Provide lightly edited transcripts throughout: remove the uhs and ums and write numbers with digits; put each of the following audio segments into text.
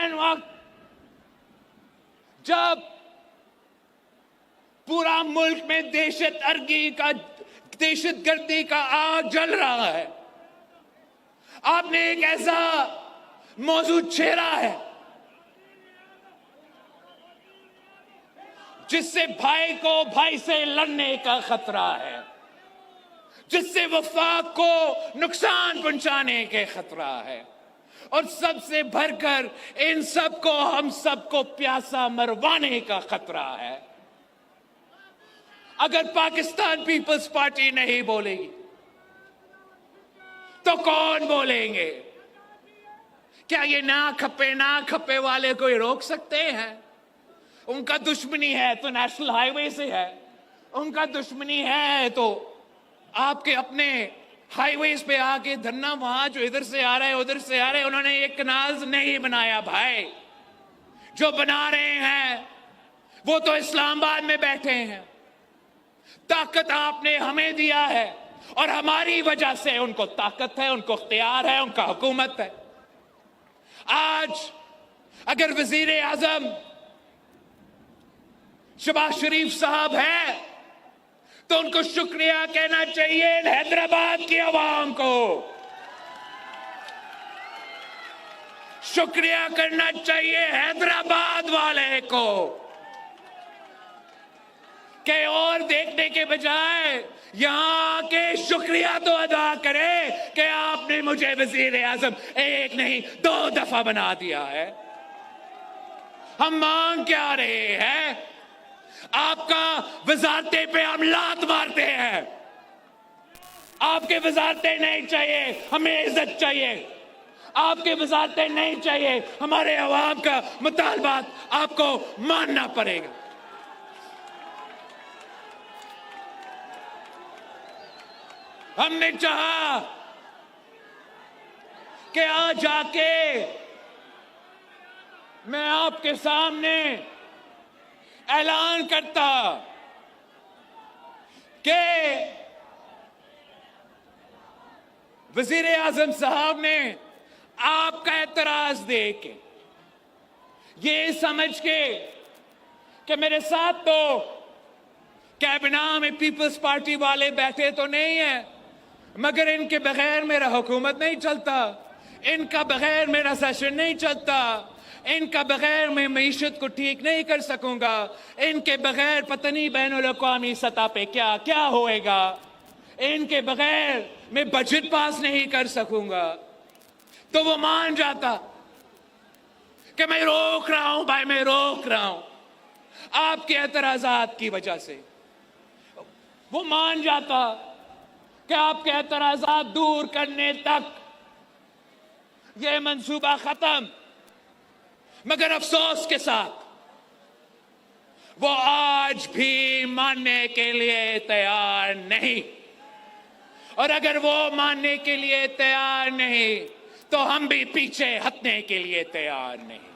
N وقت جب پورا ملک میں دہشت گردی کا آگ جل رہا ہے، آپ نے ایک ایسا موضوع چھیڑا ہے جس سے بھائی کو بھائی سے لڑنے کا خطرہ ہے، جس سے وفاق کو نقصان پہنچانے کے خطرہ ہے، اور سب سے بڑھ کر ان سب کو ہم سب کو پیاسا مروانے کا خطرہ ہے۔ اگر پاکستان پیپلز پارٹی نہیں بولے گی تو کون بولیں گے؟ کیا یہ نہ کھپے والے کوئی روک سکتے ہیں؟ ان کا دشمنی ہے تو نیشنل ہائی وے سے ہے، ان کا دشمنی ہے تو آپ کے اپنے ہائی ویز پہ آ کے دھرنا، وہاں جو ادھر سے آ رہے ادھر سے آ رہے، انہوں نے ایک کنال نہیں بنایا بھائی، جو بنا رہے ہیں وہ تو اسلام آباد میں بیٹھے ہیں۔ طاقت آپ نے ہمیں دیا ہے اور ہماری وجہ سے ان کو طاقت ہے، ان کو اختیار ہے، ان کا حکومت ہے۔ آج اگر وزیر اعظم شہباز شریف صاحب ہے تو ان کو شکریہ کہنا چاہیے حیدرآباد کی عوام کو، شکریہ کرنا چاہیے حیدرآباد والے کو، کہ اور دیکھنے کے بجائے یہاں کے شکریہ تو ادا کرے کہ آپ نے مجھے وزیر اعظم ایک نہیں 2 دفعہ بنا دیا ہے۔ ہم مانگ کیا رہے ہیں؟ آپ کا وزارتیں پہ ہم لات مارتے ہیں، آپ کے وزارتیں نہیں چاہیے، ہمیں عزت چاہیے، آپ کے وزارتیں نہیں چاہیے، ہمارے عوام کا مطالبات آپ کو ماننا پڑے گا۔ ہم نے چاہا کہ آج آ کے میں آپ کے سامنے اعلان کرتا کہ وزیر اعظم صاحب نے آپ کا اعتراض دے کے، یہ سمجھ کے کہ میرے ساتھ تو کابینہ میں پیپلز پارٹی والے بیٹھے تو نہیں ہیں، مگر ان کے بغیر میرا حکومت نہیں چلتا، ان کا بغیر میرا سیشن نہیں چلتا، ان کا بغیر میں معیشت کو ٹھیک نہیں کر سکوں گا، ان کے بغیر پتہ نہیں بین الاقوامی سطح پہ کیا کیا ہوئے گا، ان کے بغیر میں بجٹ پاس نہیں کر سکوں گا۔ تو وہ مان جاتا کہ میں روک رہا ہوں بھائی، میں روک رہا ہوں آپ کے اعتراضات کی وجہ سے، وہ مان جاتا کہ آپ کے اعتراضات دور کرنے تک یہ منصوبہ ختم، مگر افسوس کے ساتھ وہ آج بھی ماننے کے لیے تیار نہیں، اور اگر وہ ماننے کے لیے تیار نہیں تو ہم بھی پیچھے ہٹنے کے لیے تیار نہیں۔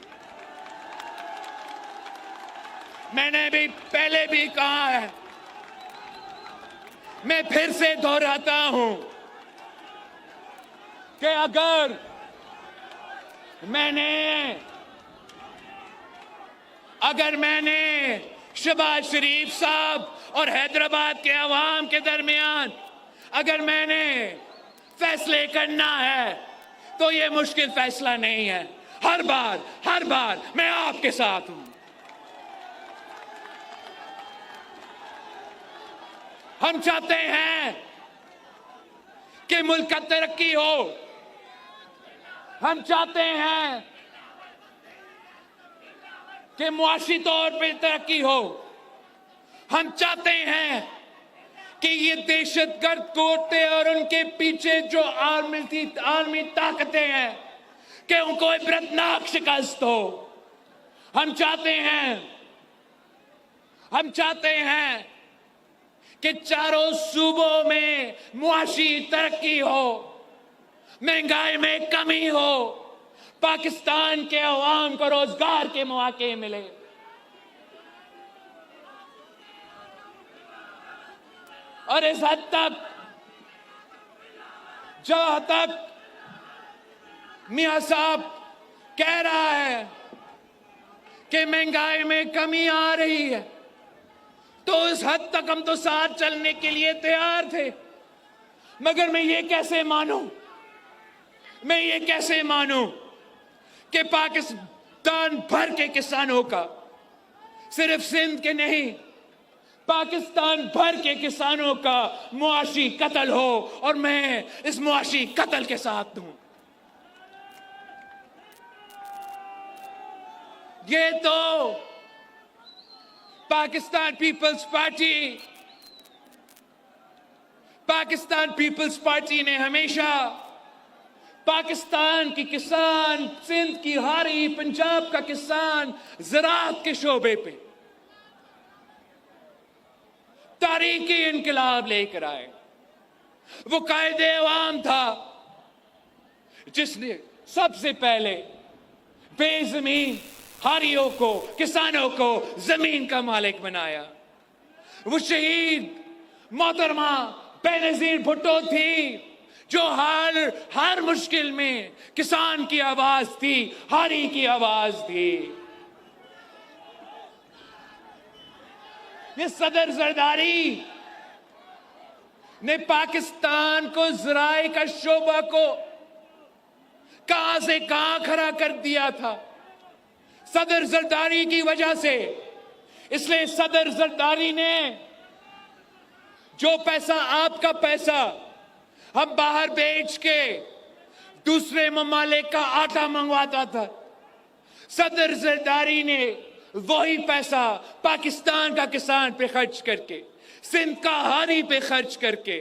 میں نے بھی پہلے بھی کہا ہے، میں پھر سے دہراتا ہوں کہ اگر میں نے شہباز شریف صاحب اور حیدرآباد کے عوام کے درمیان اگر میں نے فیصلے کرنا ہے تو یہ مشکل فیصلہ نہیں ہے، ہر بار میں آپ کے ساتھ ہوں۔ ہم چاہتے ہیں کہ ملک کا ترقی ہو، ہم چاہتے ہیں کہ معاشی طور پہ ترقی ہو، ہم چاہتے ہیں کہ یہ دہشت گرد قوتیں اور ان کے پیچھے جو عالمی طاقتیں ہیں کہ ان کو عبرتناک شکست ہو۔ ہم چاہتے ہیں کہ چاروں صوبوں میں معاشی ترقی ہو، مہنگائی میں کمی ہو، پاکستان کے عوام کو روزگار کے مواقع ملے۔ اور اس حد تک جہاں تک میاں صاحب کہہ رہا ہے کہ महंगाई में कमी आ रही है, तो उस हद तक हम तो साथ चलने के लिए तैयार थे। मगर मैं ये कैसे मानूं कि पाकिस्तान भर के किसानों का, सिर्फ सिंध के नहीं, पाकिस्तान भर के किसानों का मुआशी कत्ल हो और मैं इस मुआशी कत्ल के साथ हूं। ये तो पाकिस्तान पीपल्स पार्टी ने हमेशा पाकिस्तान की किसान, सिंध की हारी, पंजाब का किसान ज़राअत के शोबे पे तारीखी इनकलाब लेकर आए। वो कायदे अवाम था जिसने सबसे पहले बेज़मीन हारियों को, किसानों को जमीन का मालिक बनाया। वो शहीद मोहतरमा बेनज़ीर भुट्टो थी जो हर मुश्किल में किसान की आवाज थी, हारी की आवाज थी। ये सदर जरदारी ने पाकिस्तान को ज़राए का शोबा को कहां से कहां खड़ा कर दिया था, सदर जरदारी की वजह से। इसलिए सदर जरदारी ने जो पैसा, आपका पैसा, हम बाहर बेच के दूसरे ममालिक का आटा मंगवाता था, सदर जरदारी ने वही पैसा पाकिस्तान का किसान पे खर्च करके, सिंध का हारी पे खर्च करके,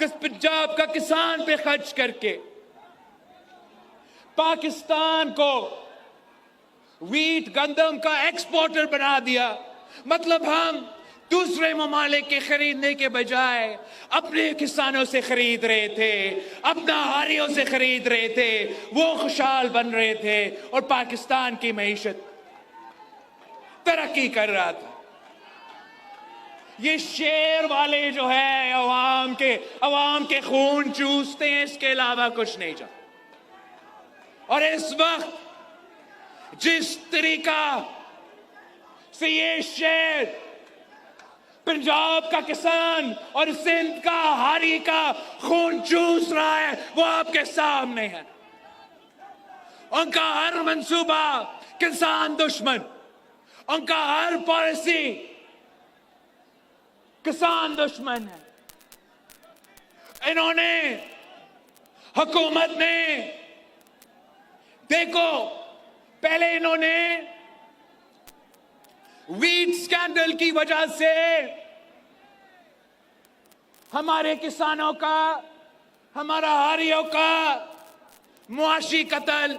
पंजाब का किसान पे खर्च करके पाकिस्तान को वीट, गंदम का एक्सपोर्टर बना दिया। मतलब हम दूसरे ममालिक के खरीदने के बजाय अपने किसानों से खरीद रहे थे, अपना हारियों से खरीद रहे थे, वो खुशहाल बन रहे थे और पाकिस्तान की मईशत तरक्की कर रहा था। ये शेर वाले जो है अवाम के खून चूसते हैं, इसके अलावा कुछ नहीं चाहते। और इस वक्त जिस तरीका से ये शेर पंजाब का किसान और सिंध का हारी का खून चूस रहा है, वो आपके सामने है। उनका हर मंसूबा किसान दुश्मन, उनका हर पॉलिसी किसान दुश्मन है। इन्होंने, हुकूमत ने, देखो पहले इन्होंने वीट स्कैंडल की वजह से हमारे किसानों का, हमारा हारियों का मुआशी कत्ल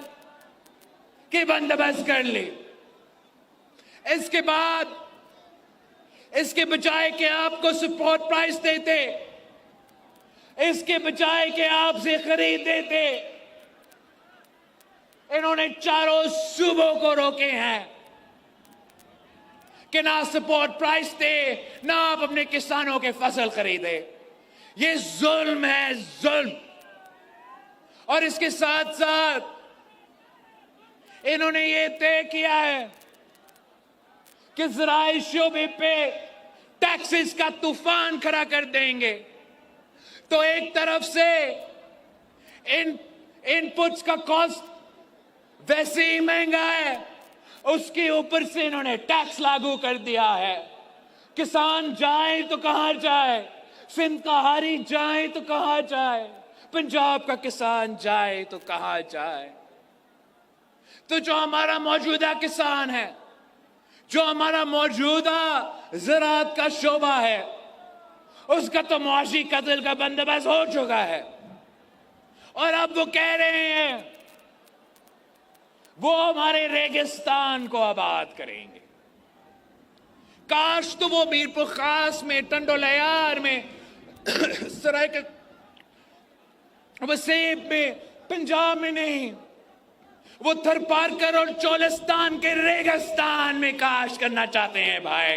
के बंदोबस्त कर ली। इसके बाद इसके बजाय कि आपको सपोर्ट प्राइस देते, इसके बजाय कि आपसे खरीद देते, इन्होंने चारों सूबों को रोके हैं कि ना सपोर्ट प्राइस दे, ना आप अपने किसानों के फसल खरीदे। ये जुल्म है, जुल्म। और इसके साथ साथ इन्होंने ये तय किया है कि ज़राए शोबे पे टैक्सेस का तूफान खड़ा कर देंगे। तो एक तरफ से इनपुट्स का कॉस्ट वैसे ही महंगा है, उसके ऊपर से इन्होंने टैक्स लागू कर दिया है। किसान जाए तो कहां जाए, सिंध का हारी जाए तो कहां जाए, पंजाब का किसान जाए तो कहां जाए। तो जो हमारा मौजूदा किसान है, जो हमारा मौजूदा ज़राअत का शोबा है, उसका तो मुआशी कत्ल का बंदोबस्त हो चुका है। और अब वो कह रहे हैं वो हमारे रेगिस्तान को आबाद करेंगे। काश तो वो मीरपुर खास में, टंडोलयार में, सराय वसीब में, पंजाब में नहीं, वो थरपारकर और चोलिस्तान के रेगिस्तान में काश करना चाहते हैं भाई।